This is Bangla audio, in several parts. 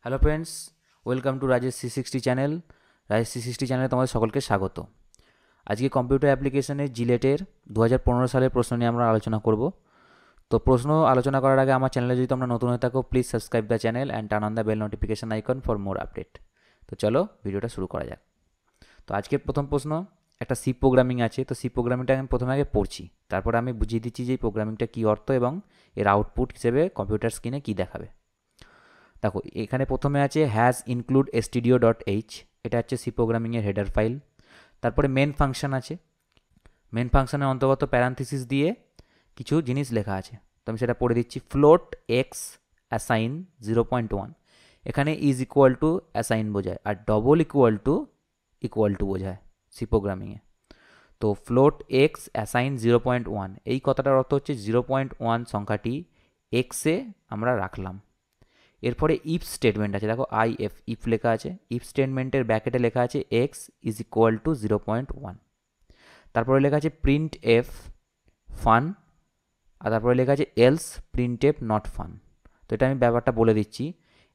Hello friends, welcome to Rajesh C60 channel. Rajesh C60 চ্যানেলে তোমাদের সকলকে স্বাগত। আজকে কম্পিউটার অ্যাপ্লিকেশনে জিলেটের 2015 সালের প্রশ্ন নিয়ে আমরা আলোচনা করব। তো প্রশ্ন আলোচনা করার আগে আমার চ্যানেলে যদি তোমরা নতুন হয়ে থাকো, please subscribe the channel and turn on the bell notification icon for more update. তো চলো ভিডিওটা শুরু করা যাক। তো আজকের প্রথম প্রশ্ন একটা সি প্রোগ্রামিং আছে। তো সি প্রোগ্রামিংটা আমি প্রথমে আগে পড়ছি, তারপরে আমি বুঝিয়ে দিচ্ছি যে এই প্রোগ্রামিংটা কী অর্থ এবং এর আউটপুট হিসেবে কম্পিউটার স্ক্রিনে কী দেখাবে। দেখো, এখানে প্রথমে আছে হ্যাজ ইনক্লুড stdio.h, এটা হচ্ছে সি প্রোগ্রামিংয়ের হেডার ফাইল। তারপরে মেন ফাংশন আছে, মেন ফাংশনের অন্তর্গত প্যারান্থিসিস দিয়ে কিছু জিনিস লেখা আছে। তো আমি সেটা পড়ে দিচ্ছি। ফ্লোট এক্স অ্যাসাইন 0.1, এখানে ইজ ইকুয়াল টু অ্যাসাইন বোঝায়, আর ডবল ইকুয়াল টু বোঝায় সি প্রোগ্রামিংয়ে। তো ফ্লোট এক্স অ্যাসাইন 0.1, এই কথাটার অর্থ হচ্ছে 0.1 সংখ্যাটি এক্সে আমরা রাখলাম। এরপরে ইফ স্টেটমেন্ট আছে, দেখো ইফ লেখা আছে। ইফ স্টেটমেন্টের ব্র্যাকেটে লেখা আছে এক্স ইজ ইকুয়াল টু 0.1। তারপরে লেখা আছে প্রিন্ট এফ ফান, আর তারপরে লেখা আছে else print F not fun. তো এটা আমি ব্যাপারটা বলে দিচ্ছি।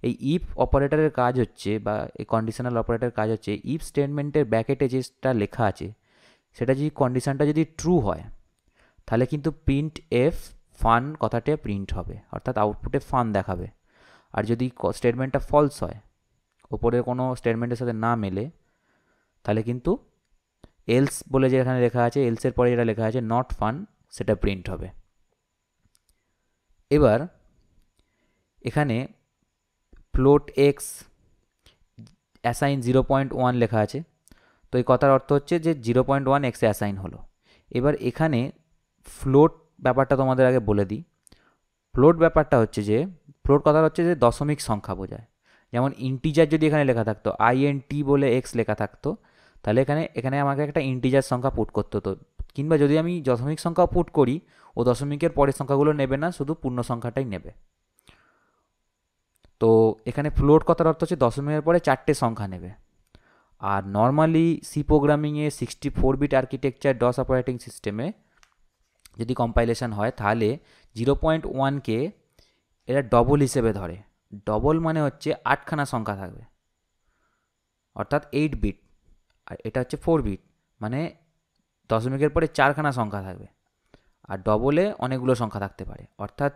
এই ইফ অপারেটরের কাজ হচ্ছে, বা এই কন্ডিশনাল অপারেটরের কাজ হচ্ছে, ইফ স্টেটমেন্টের ব্র্যাকেটে যেটা লেখা আছে সেটা যদি কন্ডিশনটা যদি ট্রু হয়, তাহলে কিন্তু প্রিন্ট এফ ফান কথাটা প্রিন্ট হবে, অর্থাৎ আউটপুটে ফান দেখাবে। আর যদি স্টেটমেন্টটা ফলস হয়, ওপরের কোনো স্টেটমেন্টের সাথে না মেলে, তাহলে কিন্তু এলস বলে যে এখানে লেখা আছে, এলসের পরে যেটা লেখা আছে নট ফান, সেটা প্রিন্ট হবে। এবার এখানে ফ্লোট এক্স অ্যাসাইন 0.1 লেখা আছে। তো এই কথার অর্থ হচ্ছে যে 0.1 এক্সে অ্যাসাইন হলো। এবার এখানে ফ্লোট ব্যাপারটা তোমাদের আগে বলে দিই। ফ্লোট ব্যাপারটা হচ্ছে যে, ফ্লোট কথা হচ্ছে যে দশমিক সংখ্যা বোঝায়। যেমন ইন্টিজার যদি এখানে লেখা থাকতো, INT বলে এক্স লেখা থাকতো, তাহলে এখানে আমাকে একটা ইন্টিজার সংখ্যা পুট করতে হতো। কিংবা যদি আমি দশমিক সংখ্যা পুট করি, ও দশমিকের পরের সংখ্যাগুলো নেবে না, শুধু পূর্ণ সংখ্যাটাই নেবে। তো এখানে ফ্লোট কথার অর্থ হচ্ছে দশমিকের পরে 4টে সংখ্যা নেবে। আর নর্মালি সি প্রোগ্রামিংয়ে 64 বিট আর্কিটেকচার ডস অপারেটিং সিস্টেমে যদি কম্পাইলেশন হয়, তাহলে 0.1কে এরা ডবল হিসেবে ধরে। ডবল মানে হচ্ছে 8খানা সংখ্যা থাকবে, অর্থাৎ 8 বিট। আর এটা হচ্ছে 4 বিট, মানে দশমিকের পরে 4খানা সংখ্যা থাকবে। আর ডবলে অনেকগুলো সংখ্যা থাকতে পারে। অর্থাৎ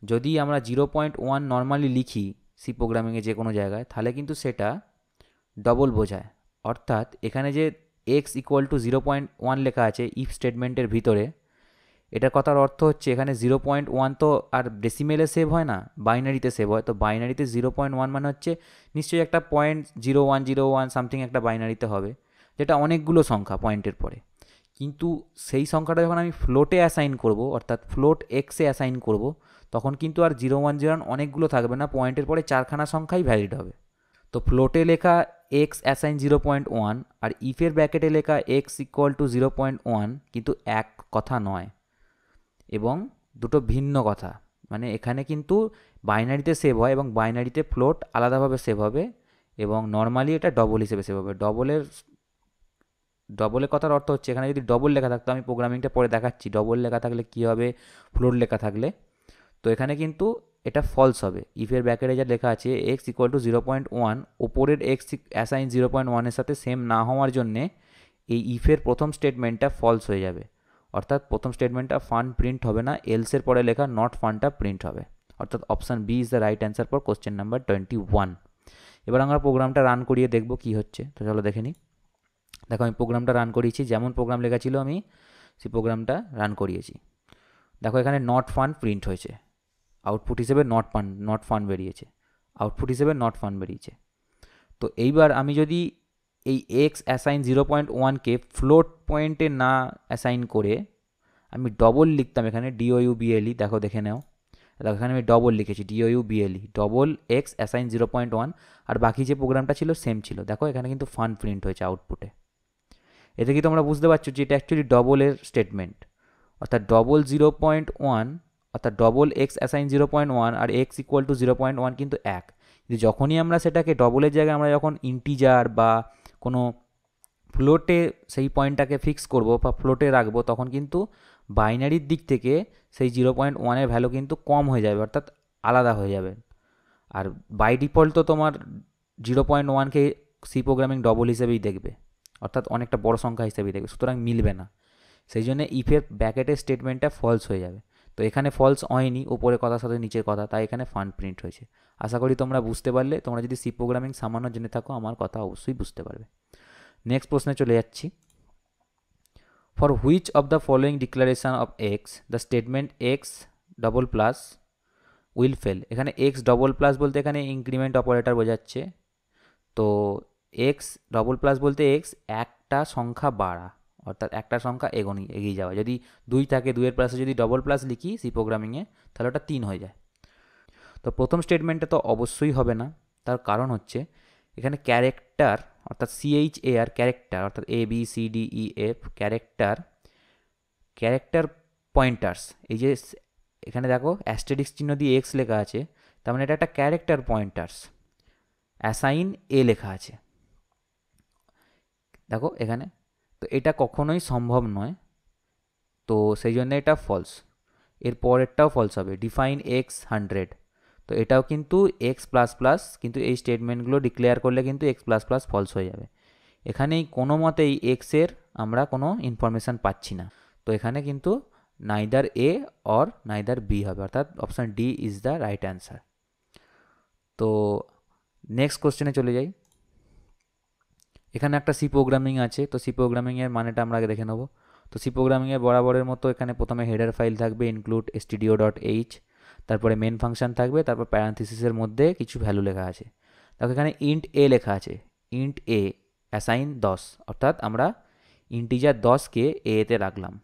যদি আমরা 0.1 নর্মালি লিখি সি প্রোগ্রামিংয়ে যে কোনো জায়গায়, তাহলে কিন্তু সেটা ডবল বোঝায়। অর্থাৎ এখানে যে এক্স ইকুয়াল টু 0.1 লেখা আছে ইফ স্টেটমেন্টের ভিতরে, এটার কথার অর্থ হচ্ছে এখানে 0.1 তো আর ডেসিমেলে সেভ হয় না, বাইনারিতে সেভ হয়। তো বাইনারিতে 0.1 মানে হচ্ছে নিশ্চয়ই একটা 0.0101 সামথিং একটা বাইনারিতে হবে, যেটা অনেকগুলো সংখ্যা পয়েন্টের পরে। কিন্তু সেই সংখ্যাটা যখন আমি ফ্লোটে অ্যাসাইন করব, অর্থাৎ ফ্লোট এক্সে অ্যাসাইন করব, তখন কিন্তু আর 0.101 অনেকগুলো থাকবে না, পয়েন্টের পরে 4খানা সংখ্যাই ভ্যালিড হবে। তো ফ্লোটে লেখা এক্স অ্যাসাইন 0.1 আর ইফের ব্র্যাকেটে লেখা এক্স ইকুয়াল টু 0.1 কিন্তু এক কথা নয়, এবং দুটো ভিন্ন কথা। মানে এখানে কিন্তু বাইনারিতে সেভ হয় এবং বাইনারিতে ফ্লোট আলাদাভাবে সেভ হবে, এবং নর্মালি এটা ডবল হিসেবে সেভ হবে। ডবলের কথার অর্থ হচ্ছে এখানে যদি ডবল লেখা থাকতো, আমি প্রোগ্রামিংটা পরে দেখাচ্ছি ডবল লেখা থাকলে কী হবে, ফ্লোট লেখা থাকলে। তো এখানে কিন্তু এটা ফলস হবে। ইফের ব্র্যাকেটে যা লেখা আছে এক্স ইকুয়াল টু 0.1, ওপরের এক্স অ্যাসাইন 0.1-এর সাথে সেম না হওয়ার জন্যে এই ইফের প্রথম স্টেটমেন্টটা ফলস হয়ে যাবে। অর্থাৎ প্রথম স্টেটমেন্টটা ফান প্রিন্ট হবে না, এলসের পরে লেখা নট ফানটা প্রিন্ট হবে। অর্থাৎ option b is the right answer for question number 21। এবার আমরা প্রোগ্রামটা রান করিয়ে দেখব কী হচ্ছে। তো চলো দেখে নিই। দেখো, আমি প্রোগ্রামটা রান করিয়েছি, যেমন প্রোগ্রাম লেখা ছিল আমি সেই প্রোগ্রামটা রান করিয়েছি। দেখো, এখানে নট ফান প্রিন্ট হয়েছে, আউটপুট হিসেবে নট ফান বেরিয়েছে, আউটপুট হিসেবে নট ফান বেরিয়েছে। তো এইবার আমি যদি এই এক্স অ্যাসাইন 0.1কে ফ্লোট পয়েন্টে না অ্যাসাইন করে আমি ডবল লিখতাম, এখানে DOUBLE, দেখো দেখে নাও। দেখো এখানে আমি ডবল লিখেছি, DOUBLE, ডবল এক্স অ্যাসাইন 0.1, আর বাকি যে প্রোগ্রামটা ছিল সেম ছিল। দেখো এখানে কিন্তু ফান প্রিন্ট হয়েছে আউটপুটে। এতে কি তোমরা বুঝতে পারছো যে এটা অ্যাকচুয়ালি ডবলের স্টেটমেন্ট, অর্থাৎ ডবল 0.1, অর্থাৎ ডবল এক্স অ্যাসাইন 0.1 আর এক্স ইকুয়াল টু 0.1 কিন্তু এক। কিন্তু যখনই আমরা সেটাকে ডবলের জায়গায় আমরা যখন ইন্টিজার বা কোনো ফ্লোটে সেই পয়েন্টটাকে ফিক্স করব বা ফ্লোটে রাখবো, তখন কিন্তু বাইনারির দিক থেকে সেই 0.1-এর ভ্যালু কিন্তু কম হয়ে যাবে, অর্থাৎ আলাদা হয়ে যাবে। আর বাই ডিফল্ট তো তোমার 0.1কে সি প্রোগ্রামিং ডবল হিসেবেই দেখবে, অর্থাৎ অনেকটা বড় সংখ্যা হিসেবেই দেখবে, সুতরাং মিলবে না। সেই জন্য ইফের ব্র্যাকেটের স্টেটমেন্টটা ফলস হয়ে যাবে। তো এখানে ফলস হয়নি, ওপরের কথার সাথে নিচের কথা, তাই এখানে ফান্ড প্রিন্ট হয়েছে। আশা করি তোমরা বুঝতে পারলে। তোমরা যদি সি প্রোগ্রামিং সামান্য জেনে থাকো আমার কথা অবশ্যই বুঝতে পারবে। নেক্সট প্রশ্নে চলে যাচ্ছি। For which of the following declaration of x the statement x double plus will fail. এখানে এক্স ডবল প্লাস বলতে এখানে ইনক্রিমেন্ট অপারেটর বোঝাচ্ছে। তো এক্স ডবল প্লাস বলতে এক্স একটা সংখ্যা বাড়া, অর্থাৎ একটা সংখ্যা এগিয়ে যাওয়া। যদি 2 থাকে, 2-এর প্লাসে যদি ডবল প্লাস লিখি সি প্রোগ্রামিংয়ে, তাহলে ওটা 3 হয়ে যায়। তো প্রথম স্টেটমেন্টটা তো অবশ্যই হবে না। তার কারণ হচ্ছে এখানে ক্যারেক্টার, অর্থাৎ CHAR ক্যারেক্টার, অর্থাৎ ABCDEF ক্যারেক্টার পয়েন্টার্স। এই যে এখানে দেখো অ্যাস্টেরিস্ক চিহ্ন দিয়ে এক্স লেখা আছে, তার মানে এটা একটা ক্যারেক্টার পয়েন্টার্স। অ্যাসাইন এ লেখা আছে, দেখো এখানে। তো এটা কখনোই সম্ভব নয়, তো সেই জন্য এটা ফলস। এর পরেরটাও ফলস হবে, ডিফাইন এক্স 100। তো এটাও কিন্তু এক্স প্লাস প্লাস, কিন্তু এই স্টেটমেন্টগুলো ডিক্লেয়ার করলে কিন্তু এক্স প্লাস প্লাস ফলস হয়ে যাবে। এখানেই কোনো মতেই এক্সের আমরা কোনো ইনফরমেশান পাচ্ছি না, তো এখানে কিন্তু neither a or neither b হবে, অর্থাৎ option d is the right answer. তো নেক্সট কোশ্চেনে চলে যাই। এখানে একটা সি প্রোগ্রামিং আছে, তো সি প্রোগ্রামিংয়ের মানেটা আমরা আগে দেখে নেব। তো সি প্রোগ্রামিংয়ের বরাবরের মতো এখানে প্রথমে হেডার ফাইল থাকবে ইনক্লুড stdio.h, তারপরে মেন ফাংশন থাকবে, তারপর প্যারান্থিসিসের মধ্যে কিছু ভ্যালু লেখা আছে। দেখো এখানে ইন্ট এ লেখা আছে, ইন্ট এ অ্যাসাইন 10, অর্থাৎ আমরা ইন্টিজার 10কে এতে রাখলাম।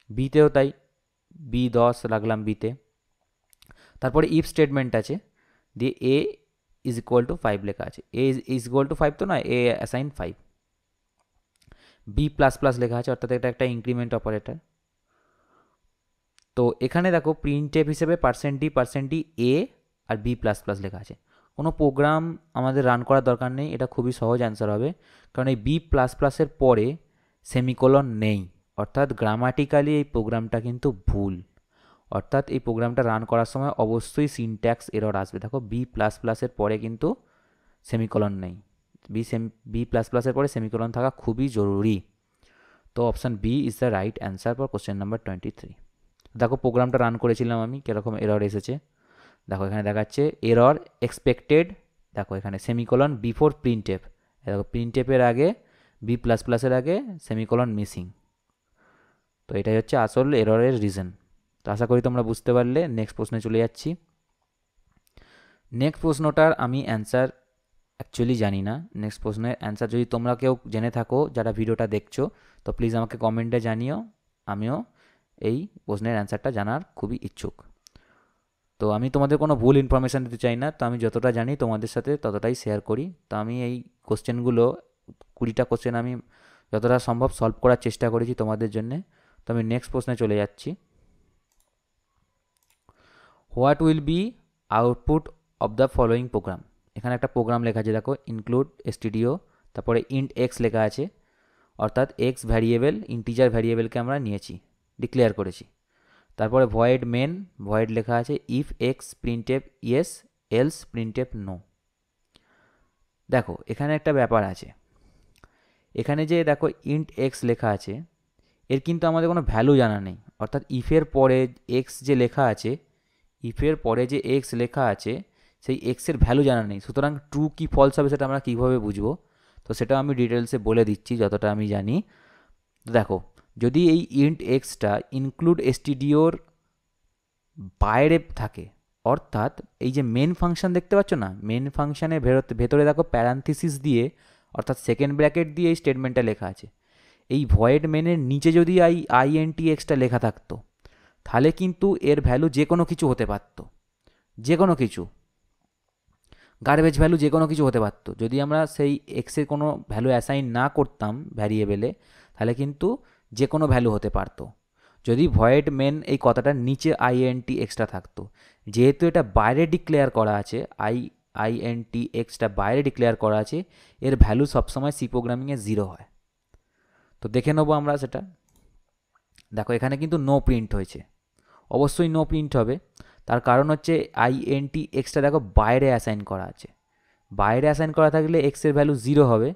বিতেও তাই, B10 রাখলাম বিতে। তারপরে ইফ স্টেটমেন্ট আছে, দিয়ে এ ইজ ইকুয়াল টু 5 লেখা আছে। এ ইজ ইকুয়াল টু 5 তো নয়, এ অ্যাসাইন 5। বি প্লাস প্লাস লেখা আছে, অর্থাৎ এটা একটা ইনক্রিমেন্ট অপারেটর। তো এখানে দেখো প্রিন্টএফ হিসেবে %d এ আর বি প্লাস প্লাস লেখা আছে। কোনো প্রোগ্রাম আমাদের রান করার দরকার নেই, এটা খুবই সহজ অ্যান্সার হবে, কারণ এই বি প্লাস প্লাসের পরে সেমিকোলন নেই, অর্থাৎ গ্রামাটিক্যালি এই প্রোগ্রামটা কিন্তু ভুল। অর্থাৎ এই প্রোগ্রামটা রান করার সময় অবশ্যই সিনট্যাক্স এরর আসবে। দেখো বি প্লাস প্লাসের পরে কিন্তু সেমিকোলন নেই, বি প্লাস প্লাসের পরে সেমিকোলন থাকা খুবই জরুরি। তো option b is the right answer for question number 23। দেখো প্রোগ্রামটা রান করেছিলাম আমি, কীরকম এরর এসেছে। দেখো এখানে দেখাচ্ছে এরর এক্সপেক্টেড, দেখো এখানে সেমিকোলন বিফোর প্রিন্টএফ, দেখো প্রিন্টএফের আগে বি প্লাস প্লাসের আগে সেমিকোলন মিসিং। তো এটাই হচ্ছে আসল এররের রিজন। তো আশা করি তোমরা বুঝতে পারলে। নেক্সট প্রশ্নে চলে যাচ্ছি। নেক্সট প্রশ্নটার আমি অ্যান্সার অ্যাকচুয়ালি জানি না। নেক্সট প্রশ্নের অ্যান্সার যদি তোমরা কেউ জেনে থাকো যারা ভিডিওটা দেখছো, তো প্লিজ আমাকে কমেন্টে জানিও, আমিও এই প্রশ্নের অ্যান্সারটা জানার খুবই ইচ্ছুক। তো আমি তোমাদের কোনো ভুল ইনফরমেশান দিতে চাই না, তো আমি যতটা জানি তোমাদের সাথে ততটাই শেয়ার করি। তো আমি এই কোশ্চেনগুলো 20টা কোশ্চেন আমি যতটা সম্ভব সলভ করার চেষ্টা করেছি তোমাদের জন্যে। তো আমি নেক্সট প্রশ্নে চলে যাচ্ছি। What will be output of the following program. এখানে একটা প্রোগ্রাম লেখা আছে, দেখো ইনক্লুড stdio, তারপরে ইন্ট এক্স লেখা আছে, অর্থাৎ এক্স ভ্যারিয়েবল, ইন্টিজার ভ্যারিয়েবলকে আমরা নিয়েছি, ডিক্লেয়ার করেছি। তারপরে ভয়েড মেন, ভয়েড লেখা আছে if x printf yes else printf no. দেখো এখানে একটা ব্যাপার আছে, এখানে যে দেখো ইন্ট এক্স লেখা আছে, এর কিন্তু আমাদের কোনো ভ্যালু জানা নেই, অর্থাৎ ইফের পরে এক্স যে লেখা আছে, ইফের পরে যে এক্স লেখা আছে সেই এক্সের ভ্যালু জানা নেই। সুতরাং ট্রু কি ফলস হবে সেটা আমরা কীভাবে বুঝবো, তো সেটা আমি ডিটেলসে বলে দিচ্ছি যতটা আমি জানি। তো দেখো যদি এই ইন্ট এক্সটা ইনক্লুড stdioর বাইরে থাকে, অর্থাৎ এই যে মেন ফাংশন দেখতে পাচ্ছ না, মেন ফাংশনের ভেতরে দেখো প্যারান্থিসিস দিয়ে, অর্থাৎ সেকেন্ড ব্র্যাকেট দিয়ে এই স্টেটমেন্টটা লেখা আছে। এই ভয়েড মেনের নিচে যদি INT এক্সটা লেখা থাকতো, তাহলে কিন্তু এর ভ্যালু যে কোনো কিছু হতে পারতো, যে কোনো কিছু, গার্বেজ ভ্যালু যে কোনো কিছু হতে পারতো। যদি আমরা সেই এক্সের কোনো ভ্যালু অ্যাসাইন না করতাম ভ্যারিয়েবলে, তাহলে কিন্তু যে কোনো ভ্যালু হতে পারতো। যদি ভয়েড মেন এই কথাটার নিচে INT এক্সটা থাকতো, যেহেতু এটা বাইরে ডিক্লেয়ার করা আছে, INT এক্সটা বাইরে ডিক্লেয়ার করা আছে, এর ভ্যালু সবসময় সি প্রোগ্রামিংয়ে 0 হয়। তো দেখে নেবো আমরা সেটা। দেখো এখানে কিন্তু নো প্রিন্ট হয়েছে, অবশ্যই নো প্রিন্ট হবে, তার কারণ হচ্ছে আইএনটি এক্সটা দেখো বাইরে অ্যাসাইন করা আছে, বাইরে অ্যাসাইন করা থাকলে এক্সের ভ্যালু 0 হবে।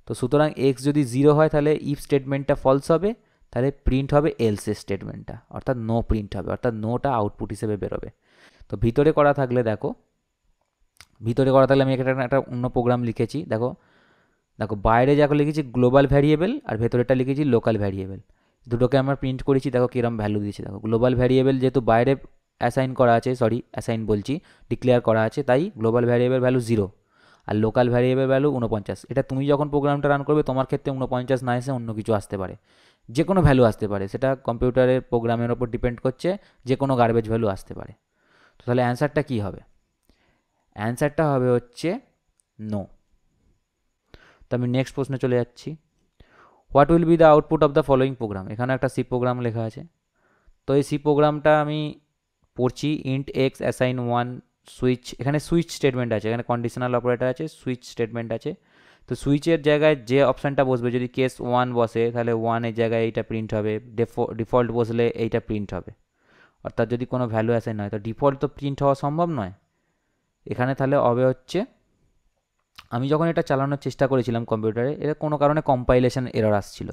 তো সুতরাং এক্স যদি 0 হয় তাহলে ইফ স্টেটমেন্টটা ফলস হবে, তাহলে প্রিন্ট হবে এলসের স্টেটমেন্টটা, অর্থাৎ নো প্রিন্ট হবে, অর্থাৎ নোটা আউটপুট হিসেবে বেরোবে। তো ভিতরে করা থাকলে দেখো, ভিতরে করা থাকলে আমি একটা অন্য প্রোগ্রাম লিখেছি, দেখো দেখো বাইরে যাকে লিখেছি গ্লোবাল ভ্যারিয়েবল আর ভেতরেটা লিখেছি লোকাল ভ্যারিয়েবল, দুটোকে আমরা প্রিন্ট করেছি। দেখো কীরকম ভ্যালু দিয়েছি, দেখো গ্লোবাল ভ্যারিয়েবল যেহেতু বাইরে অ্যাসাইন করা আছে, সরি অ্যাসাইন বলছি, ডিক্লেয়ার করা আছে, তাই গ্লোবাল ভ্যারিয়েবল ভ্যালু 0 আর লোকাল ভ্যারিয়েবল ভ্যালু 49। এটা তুমি যখন প্রোগ্রামটা রান করবে তোমার ক্ষেত্রে 49 না এসে অন্য কিছু আসতে পারে, যে কোনো ভ্যালু আসতে পারে, সেটা কম্পিউটারের প্রোগ্রামের ওপর ডিপেন্ড করছে, যে কোনো গার্বেজ ভ্যালু আসতে পারে। তো তাহলে অ্যান্সারটা কী হবে? অ্যান্সারটা হবে হচ্ছে নো। তো আমি নেক্সট প্রশ্নে চলে যাচ্ছি। What will be the output of the following program? এখানে একটা সি প্রোগ্রাম লেখা আছে। তো এই সি প্রোগ্রামটা আমি পড়ছি, ইন্ট এক্স অ্যাসাইন 1 সুইচ, এখানে সুইচ স্টেটমেন্ট আছে, এখানে কন্ডিশনাল অপারেটর আছে, সুইচ স্টেটমেন্ট আছে। তো সুইচের জায়গায় যে অপশানটা বসবে, যদি কেস 1 বসে তাহলে 1-এর জায়গায় এইটা প্রিন্ট হবে, ডিফল্ট বসলে এইটা প্রিন্ট হবে। অর্থাৎ যদি কোনো ভ্যালু অ্যাসাইন হয় তো ডিফল্ট তো প্রিন্ট হওয়া সম্ভব নয়। এখানে তাহলে হবে হচ্ছে, আমি যখন এটা চালানোর চেষ্টা করেছিলাম কম্পিউটারে, এর কোনো কারণে কম্পাইলেশন এরর আসছিল।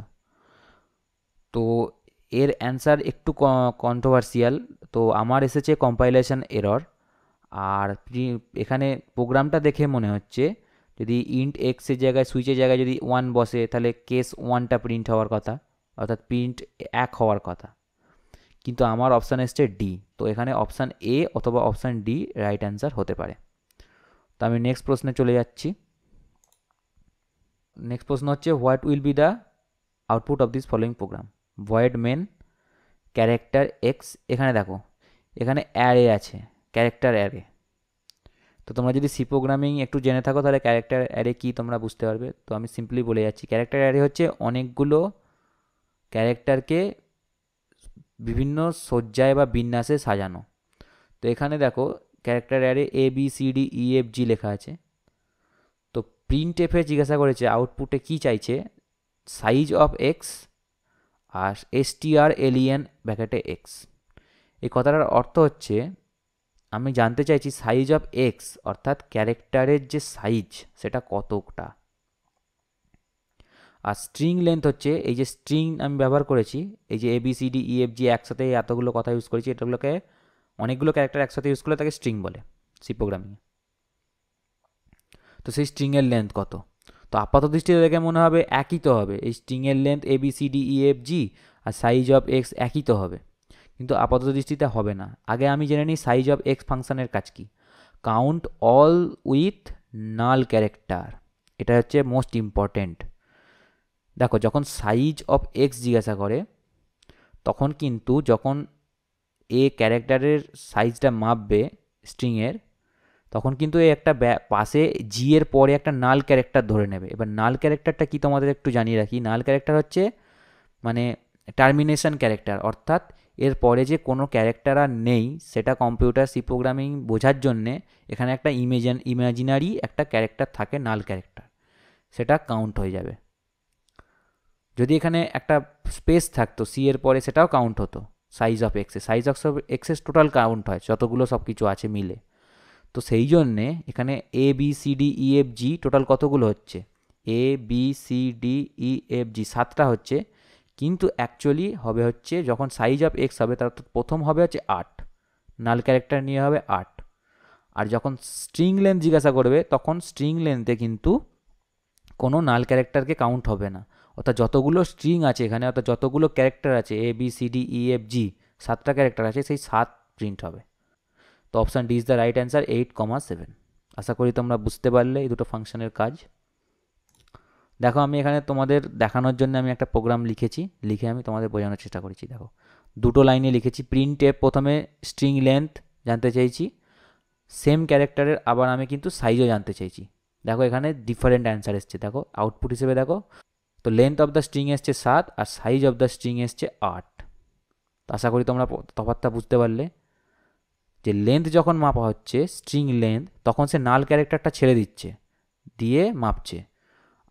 তো এর অ্যান্সার একটু কন্ট্রোভার্সিয়াল, তো আমার এসেছে কম্পাইলেশন এরর। আর এখানে প্রোগ্রামটা দেখে মনে হচ্ছে যদি ইন্ট এক্সের জায়গায় সুইচের জায়গায় যদি 1 বসে তাহলে কেস 1টা প্রিন্ট হওয়ার কথা, অর্থাৎ প্রিন্ট 1 হওয়ার কথা, কিন্তু আমার অপশান এসছে ডি। তো এখানে অপশান এ অথবা অপশান ডি রাইট অ্যান্সার হতে পারে। তো আমি নেক্সট প্রশ্নে চলে যাচ্ছি। নেক্সট প্রশ্ন হচ্ছে what will be the output of this following program? Void main character x, এখানে দেখো এখানে অ্যারে আছে, ক্যারেক্টার অ্যারে। তো তোমরা যদি সি প্রোগ্রামিং একটু জেনে থাকো তাহলে ক্যারেক্টার অ্যারে কী তোমরা বুঝতে পারবে। তো আমি সিম্পলি বলে যাচ্ছি, ক্যারেক্টার অ্যারে হচ্ছে অনেকগুলো ক্যারেক্টারকে বিভিন্ন সজ্জায় বা বিন্যাসে সাজানো। তো এখানে দেখো character array A B C D E F G লেখা আছে। তো প্রিন্ট এফে জিজ্ঞাসা করেছে আউটপুটে কি চাইছে, size of x R str_len ব্র্যাকেটে এক্স। এই কথাটার অর্থ হচ্ছে আমি জানতে চাইছি সাইজ অফ এক্স, অর্থাৎ ক্যারেক্টারের যে সাইজ সেটা কতটা। আর স্ট্রিং লেন্থ হচ্ছে এই যে স্ট্রিং আমি ব্যবহার করেছি, এই যে ABCD EFG একসাথে এতগুলো কথা ইউজ করেছি, এটাগুলোকে অনেকগুলো ক্যারেক্টার একসাথে ইউজ করলে তাকে স্ট্রিং বলে সি প্রোগ্রামিংয়ে। তো সেই স্ট্রিংয়ের লেন্থ কত? তো আপাত দৃষ্টিতে দেখে মনে হবে একই তো হবে, এই স্ট্রিংয়ের লেন্থ ABCD EFG আর সাইজ অফ এক্স একই তো হবে, কিন্তু আপাত দৃষ্টিতে হবে না। আগে আমি জেনে নিই সাইজ অফ এক্স ফাংশনের কাজ কি। Count all with null character, এটা হচ্ছে মোস্ট ইম্পর্টেন্ট। দেখো যখন সাইজ অফ এক্স জিজ্ঞাসা করে তখন কিন্তু যখন এ ক্যারেক্টারের সাইজটা মাপবে স্ট্রিংয়ের, তখন কিন্তু এই একটা পাশে জি এর পরে একটা নাল ক্যারেক্টার ধরে নেবে। এবার নাল ক্যারেক্টারটা কি তোমাদের একটু জানিয়ে রাখি। নাল ক্যারেক্টার হচ্ছে মানে টার্মিনেশন ক্যারেক্টার, অর্থাৎ এর পরে যে কোনো ক্যারেক্টার আর নেই, সেটা কম্পিউটার সি প্রোগ্রামিং বোঝার জন্যে এখানে একটা ইমাজিনারি একটা ক্যারেক্টার থাকে, নাল ক্যারেক্টার, সেটা কাউন্ট হয়ে যাবে। যদি এখানে একটা স্পেস থাকতো সি এর পরে সেটাও কাউন্ট হতো সাইজ অফ এক্সে, সাইজ অফ এক্সেস টোটাল কাউন্ট হয় যতগুলো সব কিছু আছে মিলে। তো সেই জন্যে এখানে ABCDEFG টোটাল কতগুলো হচ্ছে, ABCDEFG 7টা হচ্ছে, কিন্তু অ্যাকচুয়ালি হবে হচ্ছে যখন সাইজ অফ এক্স হবে তার প্রথম হবে হচ্ছে 8, নাল ক্যারেক্টার নিয়ে হবে 8। আর যখন স্ট্রিং লেন্থ জিজ্ঞাসা করবে তখন স্ট্রিং লেন্থে কিন্তু কোনো নাল ক্যারেক্টারকে কাউন্ট হবে না, অর্থাৎ যতগুলো স্ট্রিং আছে এখানে, অর্থাৎ যতগুলো ক্যারেক্টার আছে ABCDEFG 7টা ক্যারেক্টার আছে, সেই 7 প্রিন্ট হবে। তো option d is the right answer, 8,7। আশা করি তোমরা বুঝতে পারলে এই দুটো ফাংশনের কাজ। দেখো আমি এখানে তোমাদের দেখানোর জন্য আমি একটা প্রোগ্রাম লিখেছি, লিখে আমি তোমাদের বোঝানোর চেষ্টা করেছি। দেখো দুটো লাইনে লিখেছি, প্রিন্ট এফ প্রথমে স্ট্রিং লেন্থ জানতে চাইছি, সেম ক্যারেক্টারের আবার আমি কিন্তু সাইজও জানতে চাইছি। দেখো এখানে ডিফারেন্ট অ্যান্সার এসছে, দেখো আউটপুট হিসেবে দেখো। তো লেন্থ অফ দ্য স্ট্রিং এসছে 7 আর সাইজ অফ দ্য স্ট্রিং এসছে 8। তো আশা করি তোমরা তফাৎটা বুঝতে পারলে যে লেন্থ যখন মাপা হচ্ছে স্ট্রিং লেন্থ, তখন সে নাল ক্যারেক্টারটা ছেড়ে দিচ্ছে, দিয়ে মাপছে।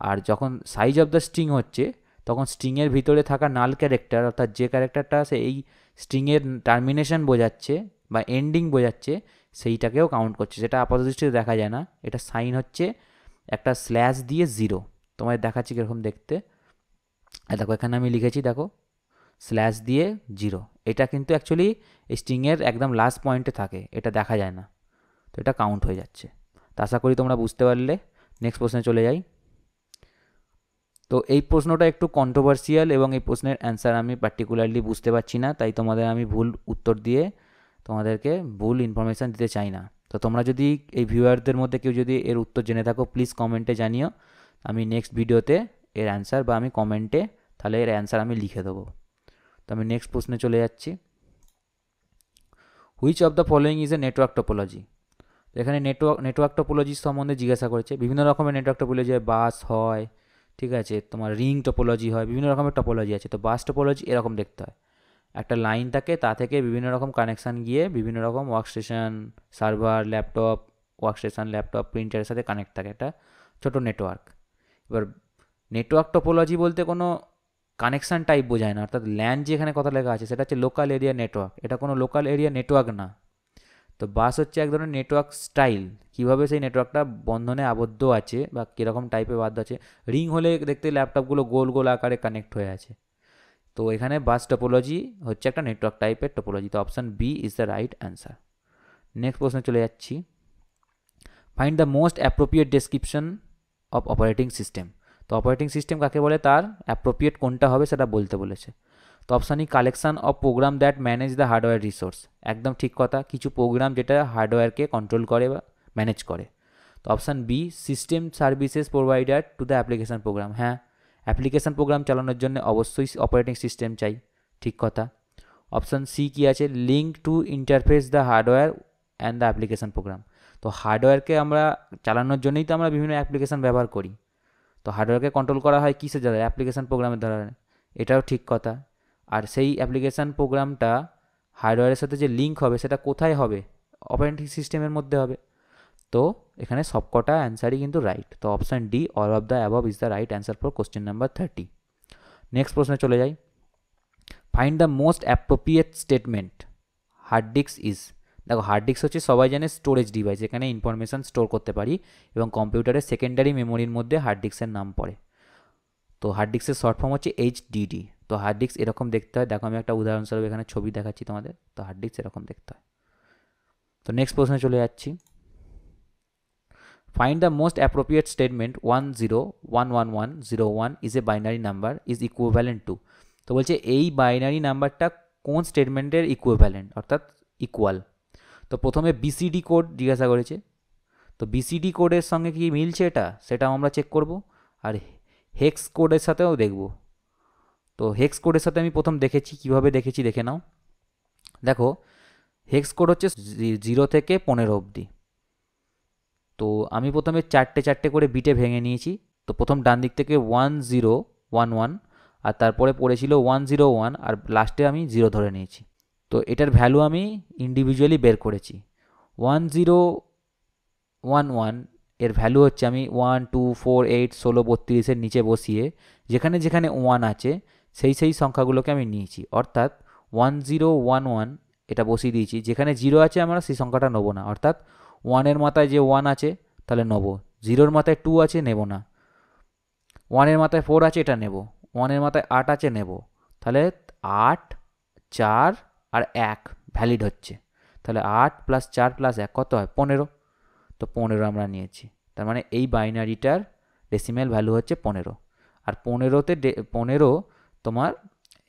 আর যখন সাইজ অফ দ্য স্ট্রিং হচ্ছে তখন স্ট্রিংয়ের ভিতরে থাকা নাল ক্যারেক্টার, অর্থাৎ যে ক্যারেক্টারটা সে এই স্ট্রিংয়ের টার্মিনেশন বোঝাচ্ছে বা এন্ডিং বোঝাচ্ছে সেইটাকেও কাউন্ট করছে, সেটা আপাতদৃষ্টিতে দেখা যায় না। এটা সাইন হচ্ছে একটা স্ল্যাশ দিয়ে 0, তোমায় দেখাচ্ছি কীরকম দেখতে। দেখো এখানে আমি লিখেছি, দেখো স্ল্যাশ দিয়ে 0, এটা কিন্তু অ্যাকচুয়ালি স্ট্রিংয়ের একদম লাস্ট পয়েন্টে থাকে, এটা দেখা যায় না, তো এটা কাউন্ট হয়ে যাচ্ছে। তো আশা করি তোমরা বুঝতে পারলে। নেক্সট প্রশ্নে চলে যাই। তো এই প্রশ্নটা একটু কন্ট্রোভার্সিয়াল এবং এই প্রশ্নের অ্যান্সার আমি পার্টিকুলারলি বুঝতে পারছি না, তাই তোমাদের আমি ভুল উত্তর দিয়ে তোমাদেরকে ভুল ইনফরমেশান দিতে চাই না। তো তোমরা যদি এই ভিউয়ারদের মধ্যে কেউ যদি এর উত্তর জেনে থাকো প্লিজ কমেন্টে জানিও, আমি নেক্সট ভিডিওতে এর অ্যান্সার বা আমি কমেন্টে তাহলে এর অ্যান্সার আমি লিখে দেবো। তো আমি নেক্সট প্রশ্নে চলে যাচ্ছি। Which of the following is a network topology. তো এখানে নেটওয়ার্ক টোপোলজি সম্বন্ধে জিজ্ঞাসা করেছে। বিভিন্ন রকমের নেটওয়ার্ক টোপোলজি হয়, বাস হয়, ঠিক আছে, তোমার রিং টোপোলজি হয়, বিভিন্ন রকমের টোপোলজি আছে। তো বাস টোপোলজি এরকম দেখতে হয়, একটা লাইন থাকে, তা থেকে বিভিন্ন রকম কানেকশান গিয়ে বিভিন্ন রকম workstation, server, laptop, workstation, laptop, প্রিন্টারের সাথে কানেক্ট থাকে, একটা ছোটো নেটওয়ার্ক। এবার নেটওয়ার্ক টোপোলজি বলতে কোনো কানেকশান টাইপ বোঝায় না, অর্থাৎ ল্যান যেখানে কথা লেখা আছে সেটা হচ্ছে লোকাল এরিয়া নেটওয়ার্ক, এটা কোনো লোকাল এরিয়া নেটওয়ার্ক না। তো বাস হচ্ছে এক ধরনের নেটওয়ার্ক স্টাইল, কীভাবে সেই নেটওয়ার্কটা বন্ধনে আবদ্ধ আছে বা কীরকম টাইপের বাধ্য আছে। রিং হলে দেখতে ল্যাপটপগুলো গোল গোল আকারে কানেক্ট হয়ে আছে। তো এখানে বাস টোপোলজি হচ্ছে একটা নেটওয়ার্ক টাইপের টোপোলজি। তো option b is the right answer. Next প্রশ্নে চলে যাচ্ছি। Find the most appropriate description of operating system. তো অপারেটিং সিস্টেম কাকে বলে তার অ্যাপ্রোপ্রিয়েট কোনটা হবে সেটা বলতে বলেছে। তো option E collection of program that manage the hardware resource. একদম ঠিক কথা, কিছু প্রোগ্রাম যেটা হার্ডওয়্যারকে কন্ট্রোল করে বা ম্যানেজ করে। তো option b system services provider to the application program. হ্যাঁ, অ্যাপ্লিকেশান প্রোগ্রাম চালানোর জন্য অবশ্যই অপারেটিং সিস্টেম চাই, ঠিক কথা। অপশান সি কী আছে, link to interface the hardware and the application program. তো হার্ডওয়্যারকে আমরা চালানোর জন্যই তো আমরা বিভিন্ন অ্যাপ্লিকেশান ব্যবহার করি। তো হার্ডওয়্যারকে কন্ট্রোল করা হয় কিসের দ্বারা, অ্যাপ্লিকেশান প্রোগ্রামের দ্বারা, এটাও ঠিক কথা। আর সেই অ্যাপ্লিকেশান প্রোগ্রামটা হার্ডওয়্যারের সাথে যে লিঙ্ক হবে সেটা কোথায় হবে, অপারেটিং সিস্টেমের মধ্যে হবে। তো এখানে সবকটা অ্যান্সারই কিন্তু রাইট। তো option d all of the above is the right answer for question number 30। Next প্রশ্নে চলে যাই। Find the most appropriate statement hard disk is. দেখো হার্ড ডিস্ক হচ্ছে সবাই জানে স্টোরেজ ডিভাইস, এখানে ইনফরমেশান স্টোর করতে পারি এবং কম্পিউটারের সেকেন্ডারি মেমোরির মধ্যে হার্ড ডিস্কের নাম পড়ে। তো হার্ড ডিস্কের শর্ট ফর্ম হচ্ছে HDD। তো হার্ড ডিস্ক এরকম দেখতে হয়, দেখো আমি একটা উদাহরণস্বরূপ এখানে ছবি দেখাচ্ছি তোমাদের। তো হার্ড ডিস্ক এরকম দেখতে হয়। তো নেক্সট প্রশ্নে চলে যাচ্ছি। Find the most appropriate statement 10111101 is a binary number is equivalent to. তো বলছে এই বাইনারি নাম্বারটা কোন স্টেটমেন্টের ইকুইভ্যালেন্ট, অর্থাৎ ইকুয়াল। তো প্রথমে BCD কোড জিজ্ঞাসা করেছে, তো BCD কোডের সঙ্গে কি মিলছে এটা, সেটাও আমরা চেক করব। আর হেক্স কোডের সাথেও দেখব। তো হেক্স কোডের সাথে আমি প্রথম দেখেছি, কিভাবে দেখেছি দেখে নাও। দেখো হেক্স কোড হচ্ছে 0 থেকে 15 অবধি। তো আমি প্রথমে চারটে চারটে করে বিটে ভেঙে নিয়েছি। তো প্রথম ডান দিক থেকে 1011 আর তারপরে পড়েছিল 101 আর লাস্টে আমি 0 ধরে নিয়েছি। তো এটার ভ্যালু আমি ইন্ডিভিজুয়ালি বের করেছি। 1011 এর ভ্যালু হচ্ছে আমি 1 2 4 8 16 32-এর নিচে বসিয়ে যেখানে যেখানে 1 আছে সেই সংখ্যাগুলোকে আমি নিয়েছি, অর্থাৎ 1011 এটা বসিয়ে দিয়েছি। যেখানে 0 আছে আমরা সেই সংখ্যাটা নেবো না, অর্থাৎ 1-এর মাথায় যে 1 আছে তাহলে নেবো, 0-এর মাথায় 2 আছে নেব না, 1-এর মাথায় 4 আছে এটা নেব, 1-এর মাথায় 8 আছে নেব। তাহলে 8 4 আর 1 ভ্যালিড হচ্ছে। তাহলে 8 + 4 + 1 কত হয় 15। তো 15 আমরা নিয়েছি। তার মানে এই বাইনারিটার ডেসিমেল ভ্যালু হচ্ছে 15। আর 15 তোমার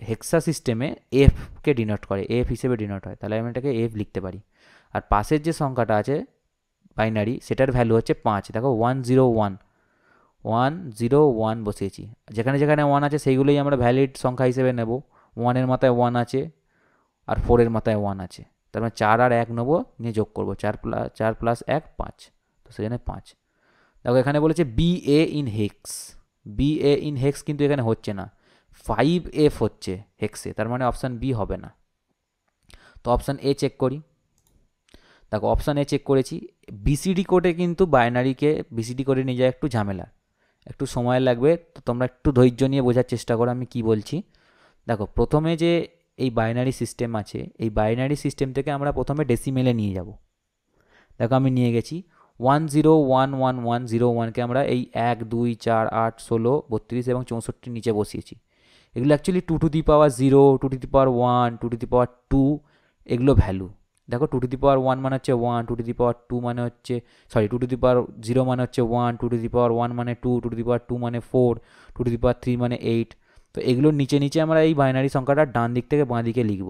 হেক্সা সিস্টেমে এফকে ডিনোট করে, এফ হিসেবে ডিনোট হয়, তাহলে আমি এটাকে এফ লিখতে পারি। আর পাশের যে সংখ্যাটা আছে বাইনারি সেটার ভ্যালু হচ্ছে 5। দেখো 101 বসিয়েছি, যেখানে যেখানে 1 আছে সেইগুলোই আমরা ভ্যালিড সংখ্যা হিসেবে নেব। 1-এর মাথায় 1 আছে আর 4-এর মাথায় 1 আছে, তার মানে 4 আর 1 নেবো, নিয়ে যোগ করবো, 4 + 1 5। তো সেখানে 5। দেখো এখানে বলেছে BA in hex, BA in hex কিন্তু এখানে হচ্ছে না, 5F হচ্ছে হেক্সে, তার মানে অপশান বি হবে না। তো অপশান এ চেক করি। দেখো অপশান এ চেক করেছি। BCD কোডে কিন্তু বাইনারিকে BCD কোডে নিয়ে যায় একটু ঝামেলা, একটু সময় লাগবে। তো তোমরা একটু ধৈর্য নিয়ে বোঝার চেষ্টা করো আমি কি বলছি। দেখো প্রথমে যে এই বাইনারি সিস্টেম আছে, এই বাইনারি সিস্টেম থেকে আমরা প্রথমে ডেসিমেলে নিয়ে যাব। দেখো আমি নিয়ে গেছি 10111101কে আমরা এই 1 2 4 8 16 32 এবং 64 নিচে বসিয়েছি। এগুলো actually 2 to the power 0, 2 to the power 1, 2 to the power 2 এগুলো ভ্যালু। দেখো 2 টু দি পাওয়ার 1 মানে হচ্ছে 1, 2 টু দি পাওয়ার 2 মানে হচ্ছে 2 টু দি পাওয়ার 0 মানে হচ্ছে 1, 2 টু দি পাওয়ার 1 মানে 2, 2 টু দি পাওয়ার 2 মানে 4, 2 টু দি পাওয়ার 3 মানে 8। তো এগুলোর নিচে নিচে আমরা এই বাইনারি সংখ্যাটা ডান দিক থেকে বাঁ দিকে লিখব।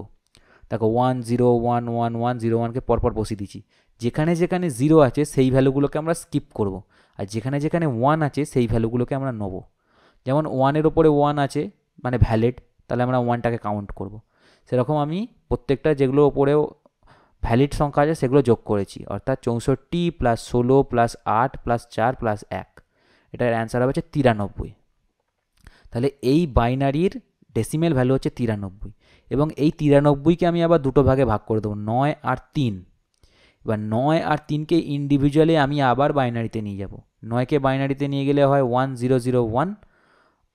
দেখো 1 0 1 1 1 0 1কে পরপর বসিয়ে দিচ্ছি। যেখানে যেখানে 0 আছে সেই ভ্যালুগুলোকে আমরা স্কিপ করব, আর যেখানে যেখানে 1 আছে সেই ভ্যালুগুলোকে আমরা নেব। যেমন 1-এর ওপরে 1 আছে মানে ভ্যালিড, তাহলে আমরা 1টাকে কাউন্ট করব। সেরকম আমি প্রত্যেকটা যেগুলোর ওপরেও ভ্যালিড সংখ্যা আছে সেগুলো যোগ করেছি, অর্থাৎ 64 প্লাস 16 প্লাস 8 প্লাস 4 প্লাস 1, এটার অ্যান্সার হবে 93। তাহলে এই বাইনারির ডেসিমেল ভ্যালু হচ্ছে 93, এবং এই 93কে আমি আবার দুটো ভাগে ভাগ করে দেবো, 9 আর 3। এবার 9 আর 3কে ইন্ডিভিজুয়ালি আমি আবার বাইনারিতে নিয়ে যাব। 9কে বাইনারিতে নিয়ে গেলে হয় 1001,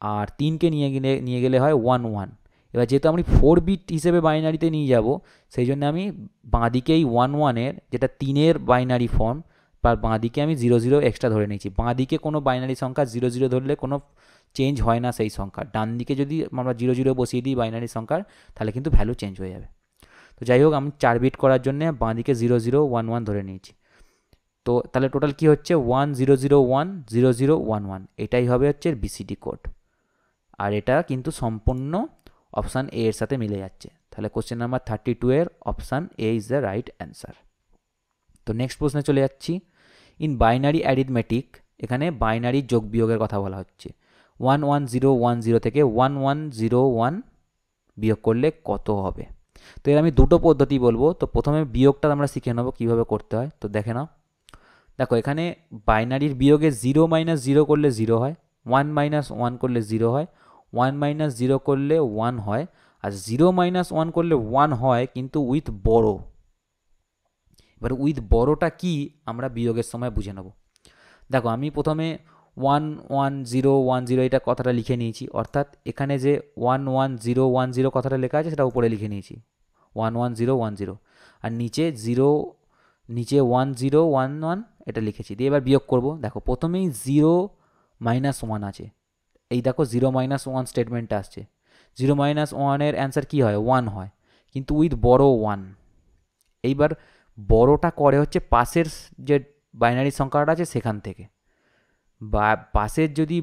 আর 3কে নিয়ে গেলে হয় 11। এবার যেহেতু আমি 4 বিট হিসেবে বাইনারিতে নিয়ে যাব, সেই জন্য আমি বাঁদিকে এই 11-এর যেটা 3-এর বাইনারি ফর্ম, তার বাঁদিকে আমি 00 এক্সট্রা ধরে নিয়েছি। বাঁদিকে কোনো বাইনারি সংখ্যা 00 ধরলে কোনো চেঞ্জ হয় না সেই সংখ্যা। ডান দিকে যদি আমরা 00 বসিয়ে দিই বাইনারি সংখ্যার, তাহলে কিন্তু ভ্যালু চেঞ্জ হয়ে যাবে। তো যাই হোক, আমি 4 বিট করার জন্য বাঁদিকে 0011 ধরে নিয়েছি। তো তাহলে টোটাল কি হচ্ছে 10010011, এটাই হবে হচ্ছে বিসিডি কোড। আর এটা কিন্তু সম্পূর্ণ অপশান এ এর সাথে মিলে যাচ্ছে। তাহলে কোশ্চেন নাম্বার 32-এর option A is the right answer. তো নেক্সট প্রশ্নে চলে যাচ্ছি। ইন বাইনারি অ্যারিথমেটিক, এখানে বাইনারি যোগ বিয়োগের কথা বলা হচ্ছে। 11010 থেকে 1101 বিয়োগ করলে কত হবে? তো এর আমি দুটো পদ্ধতি বলবো। তো প্রথমে বিয়োগটা আমরা শিখে নেবো কীভাবে করতে হয়। তো দেখে নাও, দেখো এখানে বাইনারির বিয়োগে 0 - 0 করলে 0 হয়, 1 - 1 করলে 0 হয়, 1 - 0 করলে 1 হয়, আর 0 - 1 করলে 1 হয় কিন্তু উইথ বড়। এবার উইথ বড়টা কি আমরা বিয়োগের সময় বুঝে নেব। দেখো আমি প্রথমে 11010 এটা কথাটা লিখে নিয়েছি, অর্থাৎ এখানে যে 11010 কথাটা লেখা আছে সেটা উপরে লিখে নিয়েছি 11010, আর নিচে 1011 এটা লিখেছি, দিয়ে এবার বিয়োগ করব। দেখো প্রথমেই 0 - 1 আছে, এই দেখো 0 - 1 স্টেটমেন্টটা আসছে। 0 - 1-এর অ্যান্সার কী হয়? 1 হয়, কিন্তু উইথ বড় 1। এইবার বড়টা করে হচ্ছে পাশের যে বাইনারি সংখ্যাটা আছে সেখান থেকে, বা পাশের যদি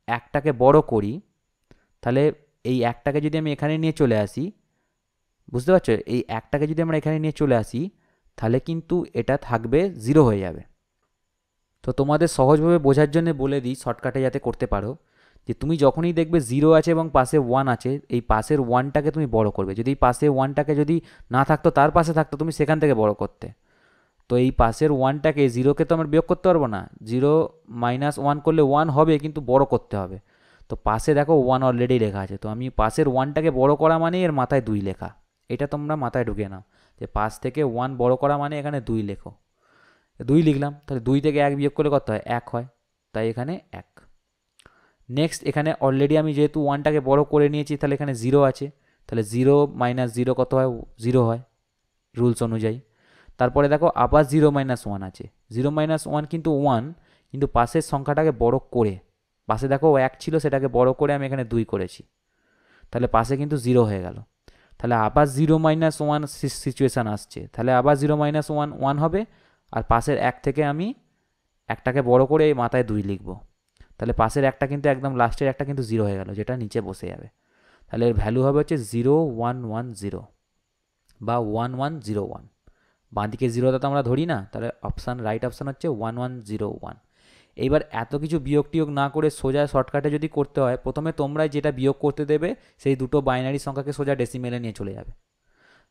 একটাকে বড় করি, তাহলে এই একটাকে যদি আমি এখানে নিয়ে চলে আসি, বুঝতে পারছো, এই একটাকে যদি আমরা এখানে নিয়ে চলে আসি তাহলে কিন্তু এটা থাকবে 0 হয়ে যাবে। তো তোমাদের সহজভাবে বোঝার জন্য বলে দিই, শর্টকাটে যাতে করতে পারো, যে তুমি যখনই দেখবে 0 আছে এবং পাশে 1 আছে, এই পাশের 1টাকে তুমি বড় করবে। যদি এই পাশে 1টাকে যদি না থাকতো, তার পাশে থাকতো, তুমি সেখান থেকে বড় করতে। তো এই পাশের 1টাকে 0কে তো আমরা বিয়োগ করতে পারবো না, 0 - 1 করলে 1 হবে কিন্তু বড় করতে হবে। তো পাশে দেখো 1 অলরেডি লেখা আছে, তো আমি পাশের 1টাকে বড় করা মানে এর মাথায় 2 লেখা। এটা তোমরা মাথায় ঢুকে নাও যে পাশ থেকে 1 বড় করা মানে এখানে 2 লেখো। 2 লিখলাম, তাহলে 2 থেকে 1 বিয়োগ করলে কত হয়? 1 হয়, তাই এখানে 1। নেক্সট, এখানে অলরেডি আমি যেহেতু 1টাকে বড় করে নিয়েছি, তাহলে এখানে 0 আছে, তাহলে 0 - 0 কত হয়? 0 হয় রুলস অনুযায়ী। তারপরে দেখো আবার 0 - 1 আছে, 0 - 1 কিন্তু 1, কিন্তু পাশের সংখ্যাটাকে বড় করে, পাশে দেখো 1 ছিল সেটাকে বড় করে আমি এখানে 2 করেছি, তাহলে পাশে কিন্তু 0 হয়ে গেল। তাহলে আবার 0 - 1 সিচুয়েশান আসছে, তাহলে আবার 0 - 1 1 হবে, আর পাশের 1 থেকে আমি একটাকে বড় করে এই মাথায় 2 লিখব, তাহলে পাশের একটা কিন্তু একদম লাস্টের একটা কিন্তু 0 হয়ে গেল, যেটা নিচে বসে যাবে। তাহলে এর ভ্যালু হবে হচ্ছে 0110 বা 1101। বাঁদিকে 0টা তো আমরা ধরি না, তাহলে অপশান রাইট অপশান হচ্ছে 1101। এইবার এত কিছু বিয়োগ টিয়োগ না করে সোজা শর্টকাটে যদি করতে হয়, প্রথমে তোমরা যেটা বিয়োগ করতে দেবে সেই দুটো বাইনারি সংখ্যাকে সোজা ডেসিমেলে নিয়ে চলে যাবে।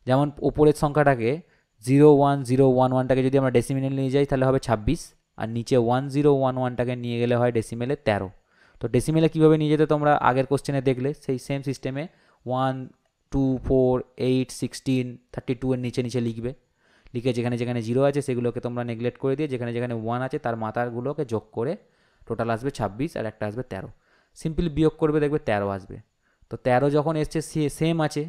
যেমন ওপরের সংখ্যাটাকে 01011টাকে যদি আমরা ডেসিমেলে নিয়ে যাই তাহলে হবে 26, আর নিচে 1011টাকে নিয়ে গেলে হয় ডেসিমেলে 13। তো ডেসিমেলে কীভাবে নিয়ে যেতে তোমরা আগের কোশ্চেনে দেখলে, সেই সেম সিস্টেমে 1 2 4 8 16 32 এর নিচে নিচে লিখবে। লিখে যেখানে যেখানে 0 আছে সেগুলোকে তোমরা নেগলেক্ট করে দিয়ে যেখানে যেখানে 1 আছে তার মাথাগুলোকে যোগ করে টোটাল আসবে 26, আর একটা আসবে 13। সিম্পলি বিয়োগ করবে, দেখবে 13 আসবে। তো 13 যখন এসছে সেম আছে,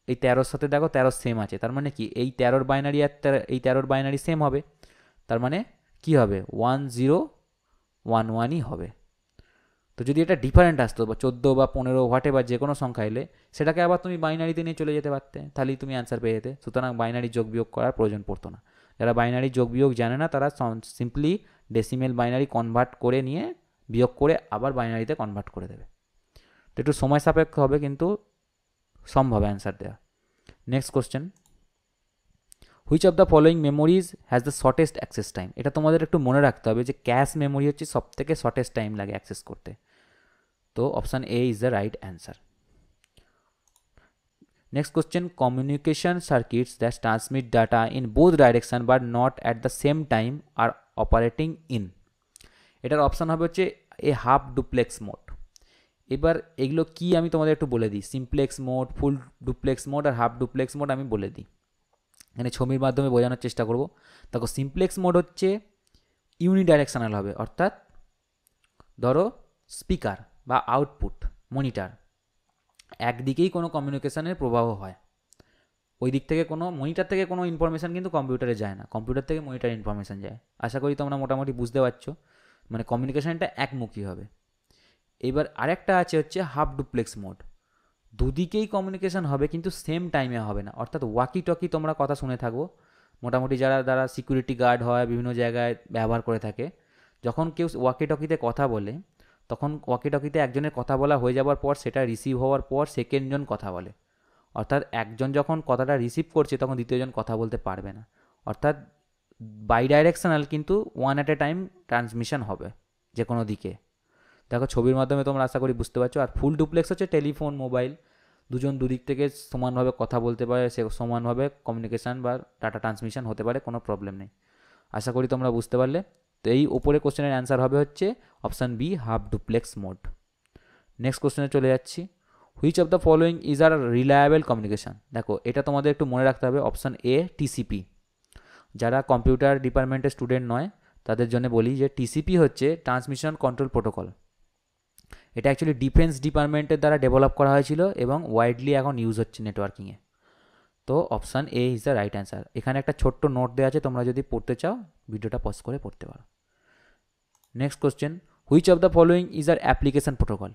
এই 13-র সাথে দেখো 13 সেম আছে, তার মানে কি এই 13-র বাইনারি আর এই 13-র বাইনারি সেম হবে, তার মানে কি হবে 1011ই হবে। তো যদি এটা ডিফারেন্ট আসতো বা 14 বা 15 হোয়াট এভার যে কোনো সংখ্যা এলে সেটাকে আবার তুমি বাইনারিতে নিয়ে চলে যেতে পারতে, তাহলেই তুমি অ্যান্সার পেয়ে যেতে। সুতরাং বাইনারি যোগ বিয়োগ করার প্রয়োজন পড়তো না। যারা বাইনারি যোগ বিয়োগ জানে না তারা সিম্পলি ডেসিমেল বাইনারি কনভার্ট করে নিয়ে বিয়োগ করে আবার বাইনারিতে কনভার্ট করে দেবে। তো একটু সময় সাপেক্ষ হবে কিন্তু সম্ভব অ্যান্সার দেওয়া। Next question, which of the following memories has the shortest access time. এটা তোমাদের একটু মনে রাখতে হবে যে ক্যাশ মেমোরি হচ্ছে সব থেকে শর্টেস্ট টাইম লাগে অ্যাক্সেস করতে। তো option A is the right answer. Next question, communication circuits that transmit data in both direction but not at the same time are operating in. এটার অপশান হবে হচ্ছে এ হাফ ডুপ্লেক্স মোড। এবার এগুলো কি আমি তোমাদের একটু বলে দিই, simplex mode, full duplex mode আর হাফ ডুপ্লেক্স মোড আমি বলে দিই, এখানে ছবির মাধ্যমে বোঝানোর চেষ্টা করব। দেখো সিমপ্লেক্স মোড হচ্ছে ইউনিডাইরেকশনাল হবে, অর্থাৎ ধরো স্পিকার বা আউটপুট মনিটর একদিকেই কোনো কমিউনিকেশনের প্রবাহ হয়, ওই দিক থেকে কোনো মনিটর থেকে কোনো ইনফরমেশান কিন্তু কম্পিউটারে যায় না, কম্পিউটার থেকে মনিটর ইনফরমেশান যায়। আশা করি তোমরা মোটামুটি বুঝতে পারছো, মানে কমিউনিকেশানটা একমুখী হবে। এবার আরেকটা আছে হচ্ছে হাফ ডুপ্লেক্স মোড, দুদিকেই কমিউনিকেশান হবে কিন্তু সেম টাইমে হবে না, অর্থাৎ ওয়াকি টকি তোমরা কথা শুনে থাকো মোটামুটি যারা সিকিউরিটি গার্ড হয় বিভিন্ন জায়গায় ব্যবহার করে থাকে, যখন কেউ ওয়াকি টকিতে কথা বলে তখন ওয়াকি টকিতে একজনের কথা বলা হয়ে যাওয়ার পর সেটা রিসিভ হওয়ার পর সেকেন্ডজন কথা বলে, অর্থাৎ একজন যখন কথাটা রিসিভ করছে তখন দ্বিতীয়জন কথা বলতে পারবে না, অর্থাৎ বাই ডাইরেকশনাল কিন্তু one at a time transmission হবে যে কোনো দিকে। দেখো ছবির মাধ্যমে তোমরা আশা করি বুঝতে পারছো। আর ফুল ডুপ্লেক্স হচ্ছে টেলিফোন মোবাইল, দুজন দুদিক থেকে সমানভাবে কথা বলতে পারে, সে সমানভাবে কমিউনিকেশান বা ডাটা ট্রান্সমিশন হতে পারে, কোনো প্রবলেম নেই। আশা করি তোমরা বুঝতে পারলে। তো এই ওপরে কোশ্চেনের অ্যান্সার হবে হচ্ছে option b, half duplex mode. Next কোশ্চেনে চলে যাচ্ছি, which of the following is are reliable communication. দেখো এটা তোমাদের একটু মনে রাখতে হবে, অপশান এ টিসিপি। যারা কম্পিউটার ডিপার্টমেন্টের স্টুডেন্ট নয় তাদের জন্য বলি যে টিসিপি হচ্ছে ট্রান্সমিশন কন্ট্রোল প্রোটোকল। এটা অ্যাকচুয়ালি ডিফেন্স ডিপার্টমেন্টের দ্বারা ডেভেলপ করা হয়েছিল এবং ওয়াইডলি এখন ইউজ হচ্ছে নেটওয়ার্কিংয়ে। তো option A is the right answer. এখানে একটা ছোট্ট নোট দেওয়া আছে, তোমরা যদি পড়তে চাও ভিডিওটা পজ করে পড়তে পারো। Next question, which of the following is are application protocol.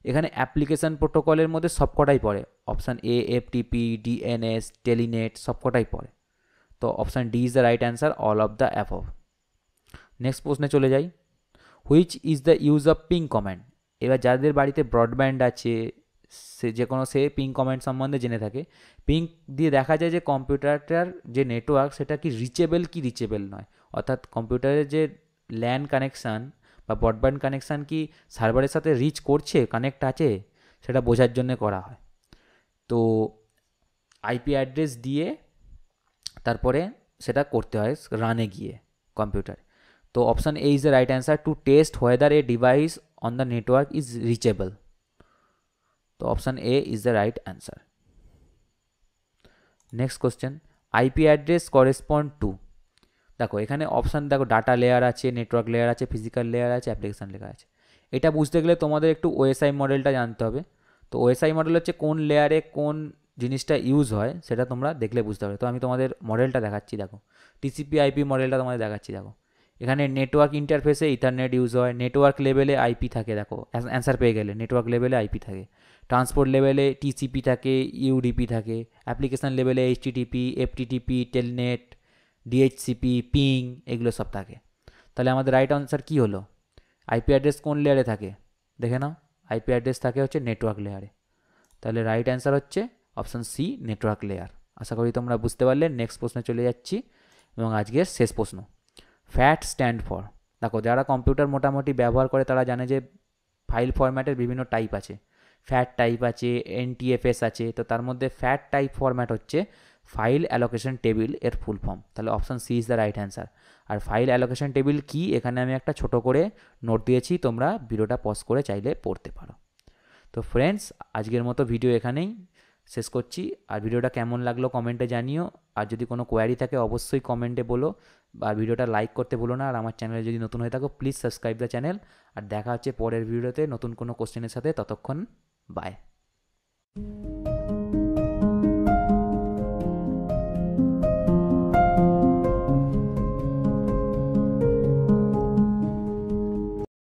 এখানে অ্যাপ্লিকেশন প্রোটোকলের মধ্যে সবকটাই পড়ে, option a FTP, DNS, telnet সবকটাই পড়ে। তো option d is the right answer, all of the above. Next প্রশ্নে চলে যাই, which is the use of ping command. এবার যাদের বাড়িতে ব্রডব্যান্ড আছে সে যে কোনো সে পিং কমান্ড সম্বন্ধে জেনে থাকে। পিং দিয়ে দেখা যায় যে কম্পিউটারটার যে নেটওয়ার্ক সেটা কি রিচেবল নয়, অর্থাৎ কম্পিউটারের যে ল্যান কানেকশান বা ব্রডব্যান্ড কানেকশান কি সার্ভারের সাথে রিচ করছে, কানেক্ট আছে, সেটা বোঝার জন্য করা হয়। তো আইপি অ্যাড্রেস দিয়ে তারপরে সেটা করতে হয় রানে গিয়ে কম্পিউটারে। তো option A is the right answer, to test whether a device on the network is reachable. তো option A is the right answer. Next question, IP address correspond to. দেখো এখানে অপশান দেখো ডাটা লেয়ার আছে, নেটওয়ার্ক লেয়ার আছে, ফিজিক্যাল লেয়ার আছে, অ্যাপ্লিকেশান লেয়ার আছে। এটা বুঝতে গেলে তোমাদের একটু ওএসআই মডেলটা জানতে হবে। তো ওএসআই মডেল হচ্ছে কোন লেয়ারে কোন জিনিসটা ইউজ হয় সেটা তোমরা দেখলে বুঝতে পারবে। তো আমি তোমাদের মডেলটা দেখাচ্ছি, দেখো টিসিপি আইপি মডেলটা তোমাদের দেখাচ্ছি। দেখো এখানে নেটওয়ার্ক ইন্টারফেসে ইথারনেট ইউজ হয়, নেটওয়ার্ক লেভেলে আইপি থাকে, দেখো অ্যান্সার পেয়ে গেলে নেটওয়ার্ক লেভেলে আইপি থাকে, ট্রান্সপোর্ট লেভেলে টিসিপি থাকে, ইউডিপি থাকে, অ্যাপ্লিকেশান লেভেলে এইচটিটিপি, এফটিটিপি, টেলনেট, ডিএইচসিপি, পিং এগুলো সব থাকে। তাহলে আমাদের রাইট আনসার কী হলো, আইপি অ্যাড্রেস কোন লেয়ারে থাকে দেখে নাও, আইপি অ্যাড্রেস থাকে হচ্ছে নেটওয়ার্ক লেয়ারে। তাহলে রাইট অ্যান্সার হচ্ছে অপশান সি, নেটওয়ার্ক লেয়ার। আশা করি তোমরা বুঝতে পারলে। নেক্সট প্রশ্নে চলে যাচ্ছি এবং আজকের শেষ প্রশ্ন, ফ্যাট স্ট্যান্ড ফর। দেখো যারা কম্পিউটার মোটামুটি ব্যবহার করে তারা জানে যে ফাইল ফরম্যাটের বিভিন্ন টাইপ আছে, ফ্যাট টাইপ আছে, এনটিএফএস আছে। তো তার মধ্যে ফ্যাট টাইপ ফরম্যাট হচ্ছে ফাইল অ্যালোকেশন টেবিল এর ফুল ফর্ম। তাহলে option c is the right answer. আর ফাইল অ্যালোকেশন টেবিল কি এখানে আমি একটা ছোট করে নোট দিয়েছি, তোমরা ভিডিওটা পজ করে চাইলে পড়তে পারো। তো ফ্রেন্ডস আজকের মতো ভিডিও এখানেই শেষ করছি। আর ভিডিওটা কেমন লাগলো কমেন্টে জানিও, আর যদি কোনো কোয়ারি থাকে অবশ্যই কমেন্টে বলো, আর ভিডিওটা লাইক করতে ভুলো না। আর আমার চ্যানেলে যদি নতুন হয়ে থাকো প্লিজ সাবস্ক্রাইব দ্য চ্যানেল। আর দেখা হচ্ছে পরের ভিডিওতে নতুন কোনো কোশ্চেনের সাথে, ততক্ষণ বাই।